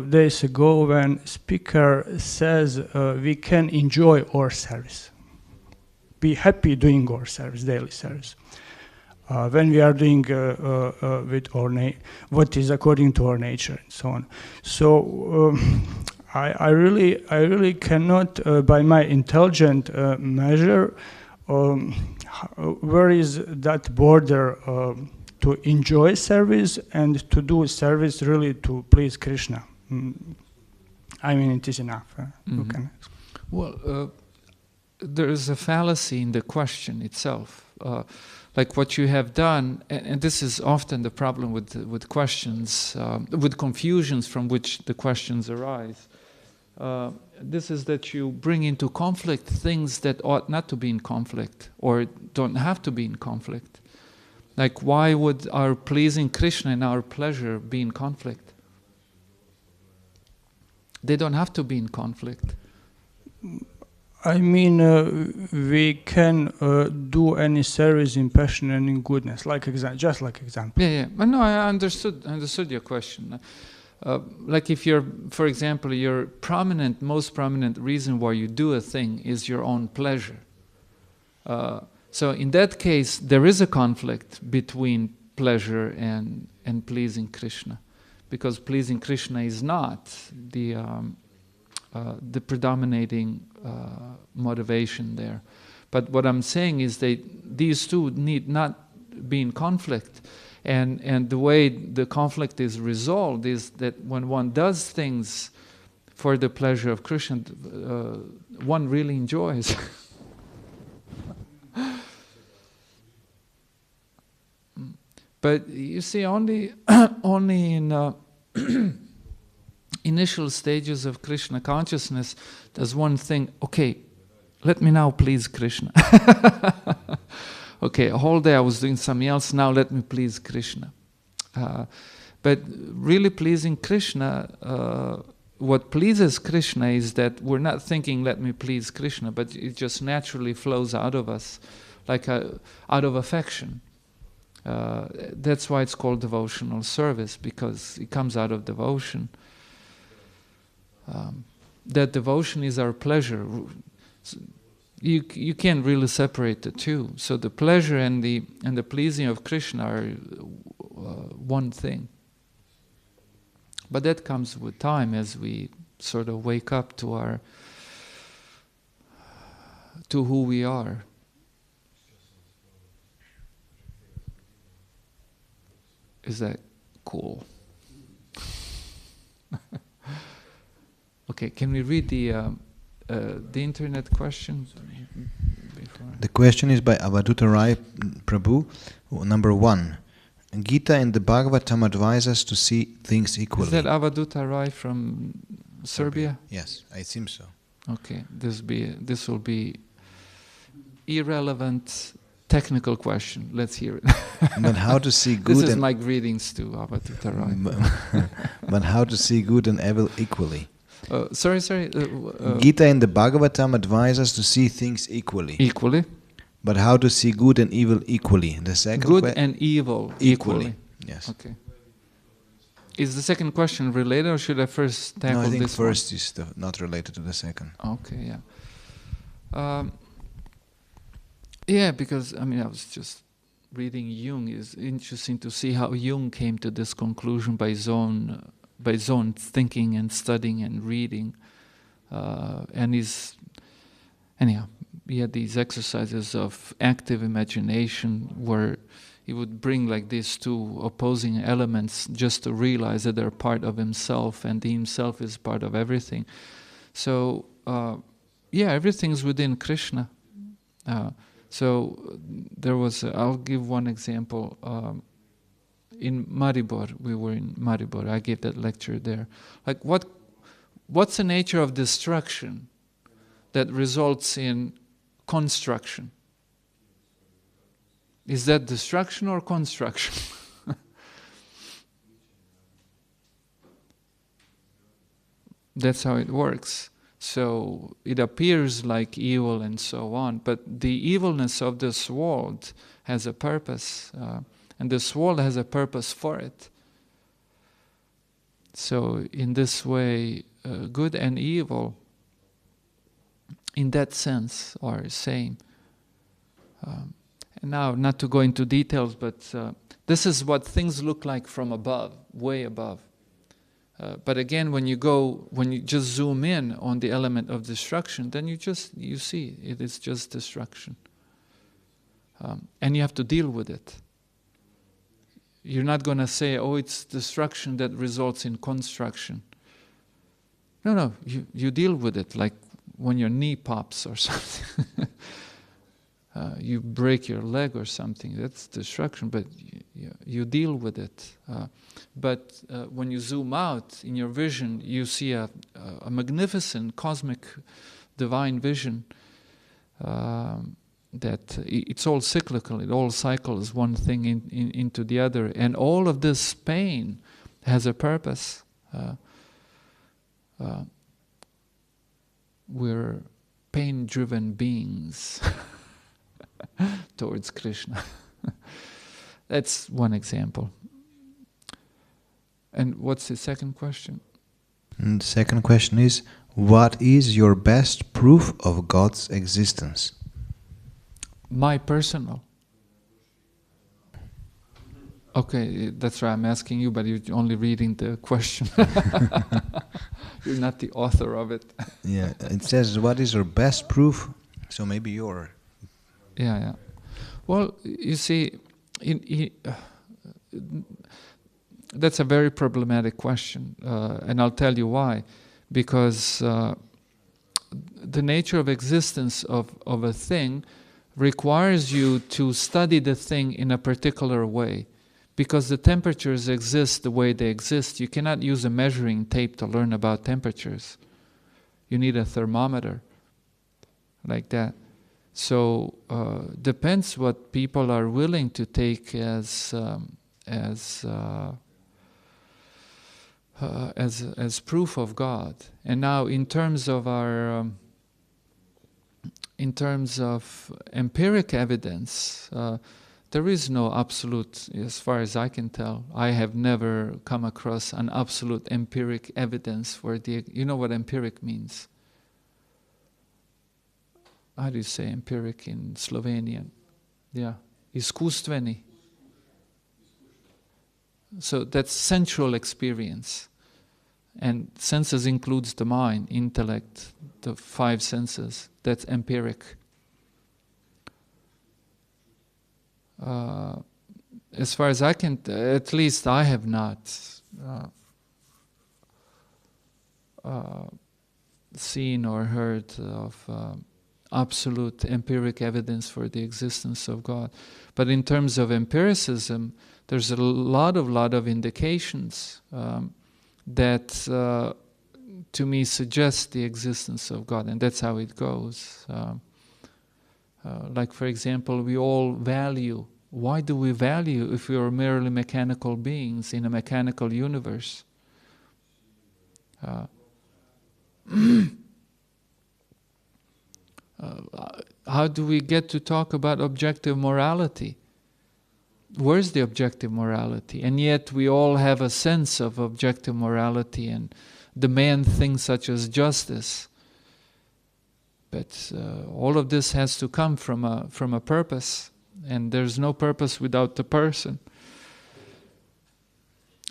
days ago when speaker says we can enjoy our service, be happy doing our service, daily service, when we are doing with our what is according to our nature and so on. So I really cannot by my intelligent measure where is that border to enjoy service and to do service really to please Krishna. I mean, it is enough. You can. Well, there is a fallacy in the question itself. Like what you have done, and this is often the problem with questions, with confusions from which the questions arise. This is that you bring into conflict things that ought not to be in conflict or don't have to be in conflict. Like, why would our pleasing Krishna and our pleasure be in conflict? They don't have to be in conflict. I mean, we can do any service in passion and in goodness, just like example. Yeah. But no, I understood your question. Like if you're, for example, your most prominent reason why you do a thing is your own pleasure. So in that case, there is a conflict between pleasure and pleasing Krishna, because pleasing Krishna is not the predominating motivation there. But what I'm saying is that these two need not be in conflict. And the way the conflict is resolved is that when one does things for the pleasure of Krishna, one really enjoys. But you see, only in initial stages of Krishna consciousness does one think, okay, let me now please Krishna. Okay, a whole day I was doing something else, now let me please Krishna. But really pleasing Krishna, what pleases Krishna is that we're not thinking, let me please Krishna, but it just naturally flows out of us, like out of affection. That's why it's called devotional service, because it comes out of devotion. That devotion is our pleasure. You can't really separate the two. So the pleasure and the pleasing of Krishna are one thing. But that comes with time as we sort of wake up to who we are. Is that cool? Okay, can we read the internet question? The question is by Avaduta Rai Prabhu, number 1. Gita in the Bhagavatam advises us to see things equally. Is that Avaduta Rai from Serbia? Yes, I think so. Okay, this will be irrelevant technical question. Let's hear it. But how to see good? This is my greetings to Avaduta Rai. But how to see good and evil equally? Sorry. Gita in the Bhagavatam advises us to see things equally. Equally. But how to see good and evil equally? The second good and evil equally. Yes. Okay. Is the second question related, or should I first tackle this? No, I think this first is not related to the second. Okay, yeah. Yeah, because I was just reading Jung. It's interesting to see how Jung came to this conclusion by his own thinking and studying and reading, anyhow, he had these exercises of active imagination where he would bring like these two opposing elements just to realize that they're part of himself, and the himself is part of everything. So Yeah, everything's within Krishna. So there was, I'll give one example. In Maribor, we were in Maribor, I gave that lecture there. Like what's the nature of destruction that results in construction? Is that destruction or construction? That's how it works. So it appears like evil and so on, but the evilness of this world has a purpose, and this world has a purpose for it. So in this way, good and evil, in that sense, are same. And now, not to go into details, but this is what things look like from above, way above. But again, when you just zoom in on the element of destruction, then you see it is just destruction. And you have to deal with it. You're not going to say, oh, it's destruction that results in construction. No, you deal with it, like when your knee pops or something. You break your leg or something, that's destruction, but you deal with it. But when you zoom out in your vision, you see a magnificent cosmic divine vision that it's all cyclical, it all cycles one thing into the other, and all of this pain has a purpose. We're pain-driven beings towards Krishna. That's one example. And what's the second question? And the second question is, what is your best proof of God's existence? My personal. Okay, that's right, I'm asking you, but you're only reading the question. You're not the author of it. Yeah, it says, what is your best proof? So maybe your... Yeah. Well, you see, that's a very problematic question, and I'll tell you why. Because the nature of existence of a thing requires you to study the thing in a particular way. Because the temperatures exist the way they exist. You cannot use a measuring tape to learn about temperatures. You need a thermometer, like that. So depends what people are willing to take as proof of God. And now, in terms of empiric evidence, there is no absolute, as far as I can tell. I have never come across an absolute empiric evidence for the. You know what empiric means? How do you say empiric in Slovenian? Yeah, iskustveni. So that's sensual experience. And senses includes the mind, intellect, the five senses. That's empiric. As far as I can, at least I have not seen or heard of absolute empiric evidence for the existence of God. But in terms of empiricism, there's a lot of indications that to me suggest the existence of God, and that's how it goes. Like, for example, we all value. Why do we value if we are merely mechanical beings in a mechanical universe? How do we get to talk about objective morality? Where's the objective morality? And yet we all have a sense of objective morality and demand things such as justice. But all of this has to come from a purpose, and there's no purpose without the person.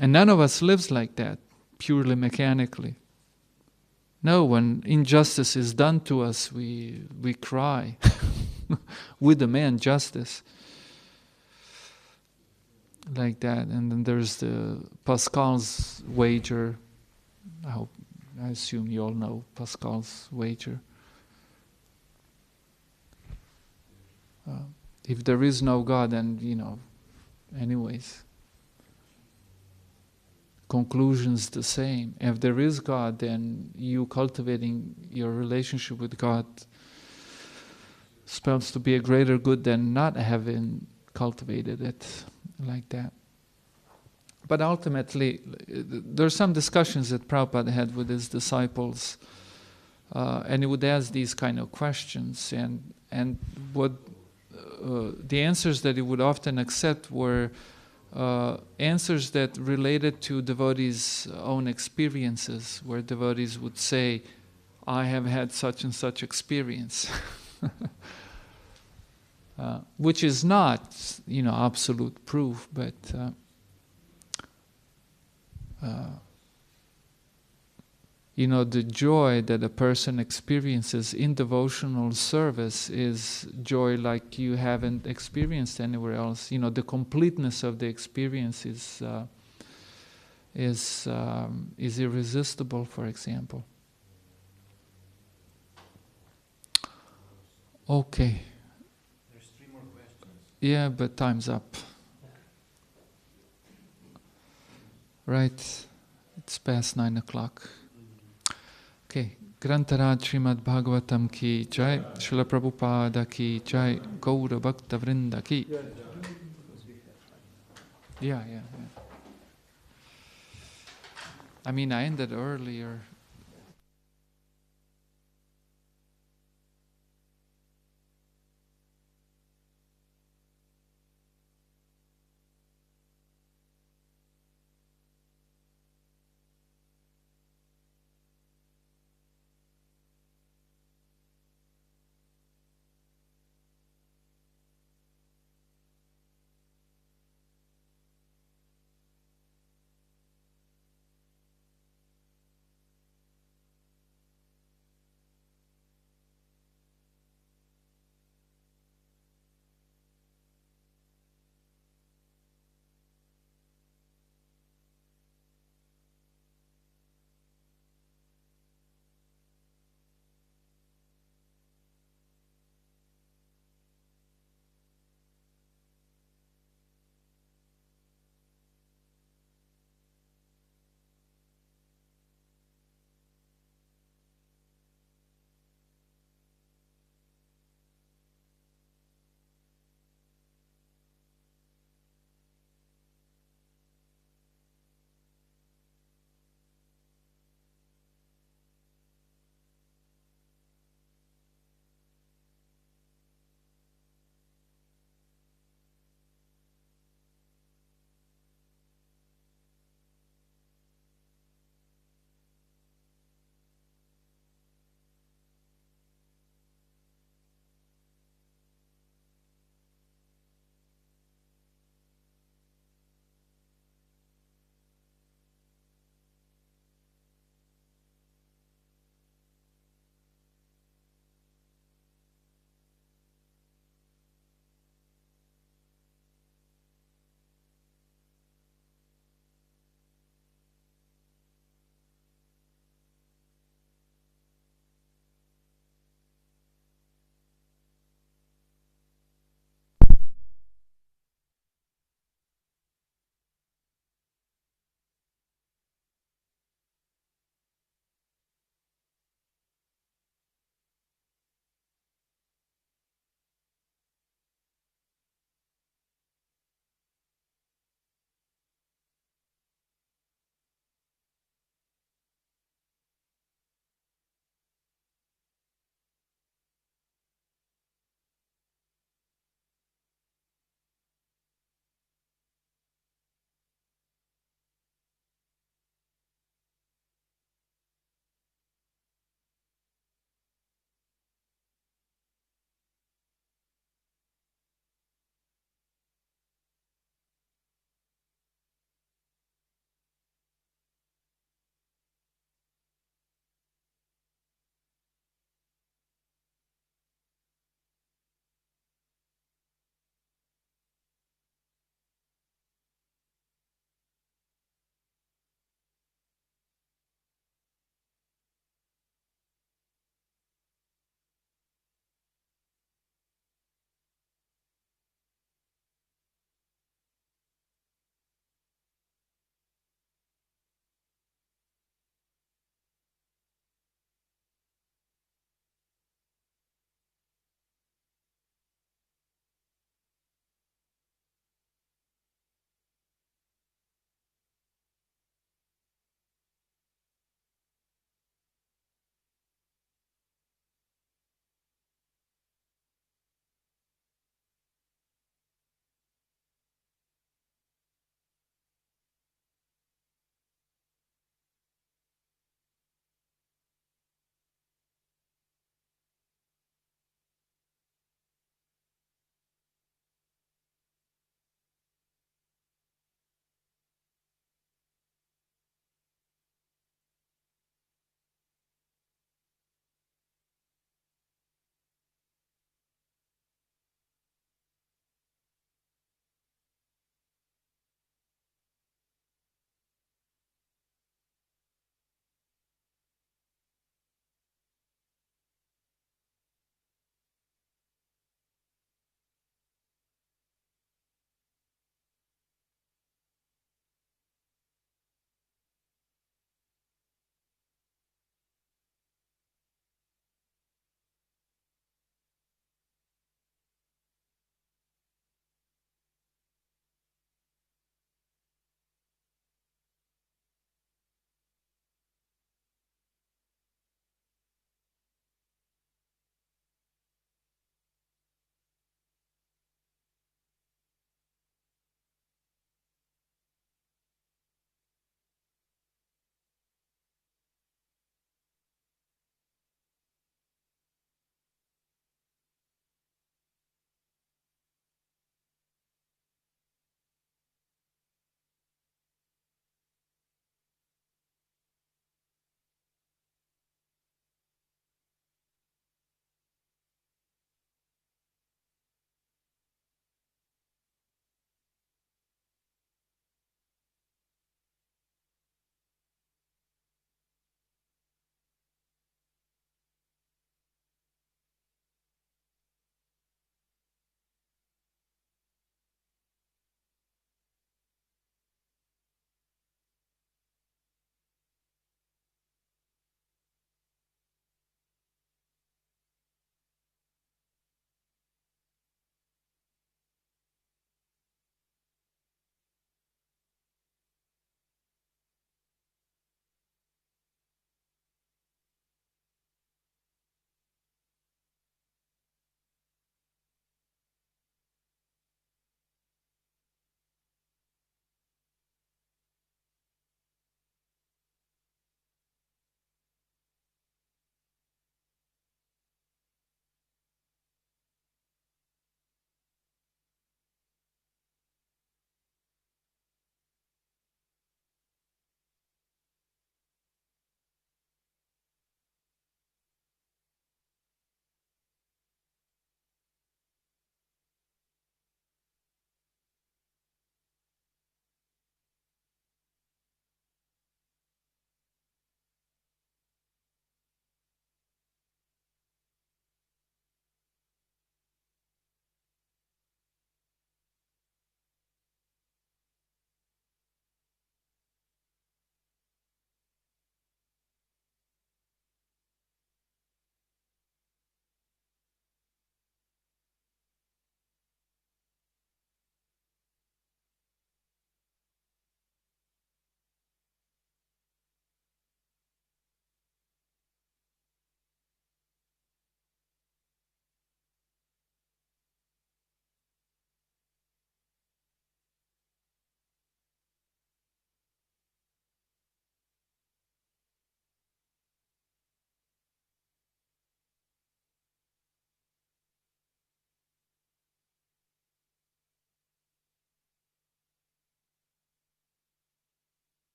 And none of us lives like that, purely mechanically. No, when injustice is done to us, we cry. We demand justice. Like that. And then there's the Pascal's wager. I assume you all know Pascal's wager. If there is no God, then, anyways, conclusion's the same. If there is God, then you cultivating your relationship with God spells to be a greater good than not having cultivated it like that. But ultimately, there are some discussions that Prabhupada had with his disciples, and he would ask these kind of questions, and what the answers that he would often accept were answers that related to devotees' own experiences, where devotees would say, "I have had such and such experience," which is not, absolute proof, but the joy that a person experiences in devotional service is joy like you haven't experienced anywhere else. The completeness of the experience is irresistible, for example. Okay. There's 3 more questions. Yeah, but time's up. Right. It's past 9 o'clock. Okay. Grantaraj Srimad Bhagavatam ki jai, Srila Prabhupada ki jai, Gaura Bhakta Vrinda ki. Yeah. I mean, I ended earlier.